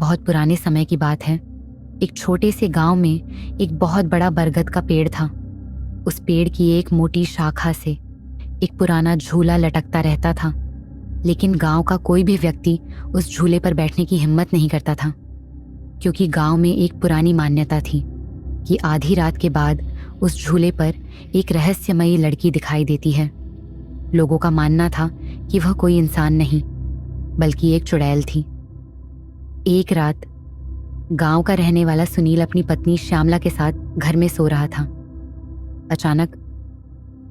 बहुत पुराने समय की बात है। एक छोटे से गांव में एक बहुत बड़ा बरगद का पेड़ था। उस पेड़ की एक मोटी शाखा से एक पुराना झूला लटकता रहता था, लेकिन गांव का कोई भी व्यक्ति उस झूले पर बैठने की हिम्मत नहीं करता था, क्योंकि गांव में एक पुरानी मान्यता थी कि आधी रात के बाद उस झूले पर एक रहस्यमयी लड़की दिखाई देती है। लोगों का मानना था कि वह कोई इंसान नहीं, बल्कि एक चुड़ैल थी। एक रात गांव का रहने वाला सुनील अपनी पत्नी श्यामला के साथ घर में सो रहा था। अचानक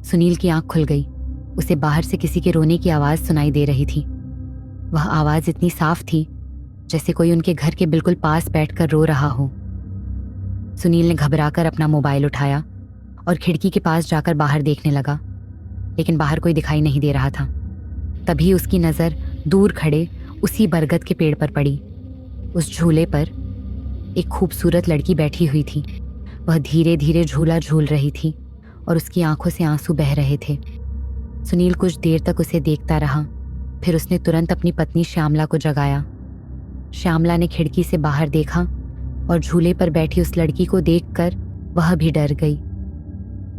सुनील की आंख खुल गई। उसे बाहर से किसी के रोने की आवाज सुनाई दे रही थी। वह आवाज इतनी साफ थी जैसे कोई उनके घर के बिल्कुल पास बैठकर रो रहा हो। सुनील ने घबराकर अपना मोबाइल उठाया और खिड़की के पास जाकर बाहर देखने लगा, लेकिन बाहर कोई दिखाई नहीं दे रहा था। तभी उसकी नजर दूर खड़े उसी बरगद के पेड़ पर पड़ी। उस झूले पर एक खूबसूरत लड़की बैठी हुई थी। वह धीरे धीरे झूला झूल रही थी और उसकी आंखों से आंसू बह रहे थे। सुनील कुछ देर तक उसे देखता रहा, फिर उसने तुरंत अपनी पत्नी श्यामला को जगाया। श्यामला ने खिड़की से बाहर देखा और झूले पर बैठी उस लड़की को देखकर वह भी डर गई।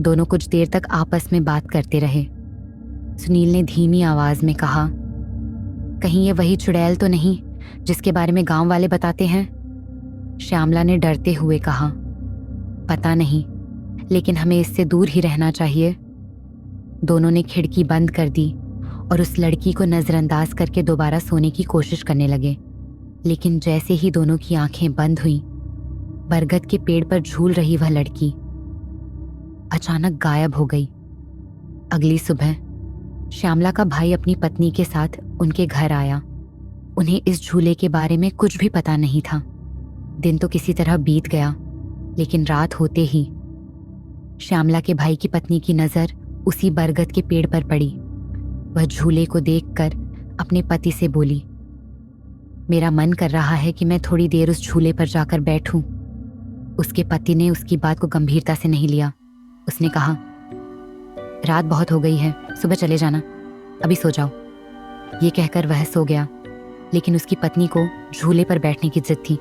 दोनों कुछ देर तक आपस में बात करते रहे। सुनील ने धीमी आवाज में कहा, कहीं ये वही चुड़ैल तो नहीं जिसके बारे में गांव वाले बताते हैं? श्यामला ने डरते हुए कहा, पता नहीं, लेकिन हमें इससे दूर ही रहना चाहिए। दोनों ने खिड़की बंद कर दी और उस लड़की को नजरअंदाज करके दोबारा सोने की कोशिश करने लगे। लेकिन जैसे ही दोनों की आंखें बंद हुईं, बरगद के पेड़ पर झूल रही वह लड़की अचानक गायब हो गई। अगली सुबह श्यामला का भाई अपनी पत्नी के साथ उनके घर आया। उन्हें इस झूले के बारे में कुछ भी पता नहीं था। दिन तो किसी तरह बीत गया, लेकिन रात होते ही श्यामला के भाई की पत्नी की नजर उसी बरगद के पेड़ पर पड़ी। वह झूले को देखकर अपने पति से बोली, मेरा मन कर रहा है कि मैं थोड़ी देर उस झूले पर जाकर बैठूं। उसके पति ने उसकी बात को गंभीरता से नहीं लिया। उसने कहा, रात बहुत हो गई है, सुबह चले जाना, अभी सो जाओ। ये कहकर वह सो गया, लेकिन उसकी पत्नी को झूले पर बैठने की जिद थी।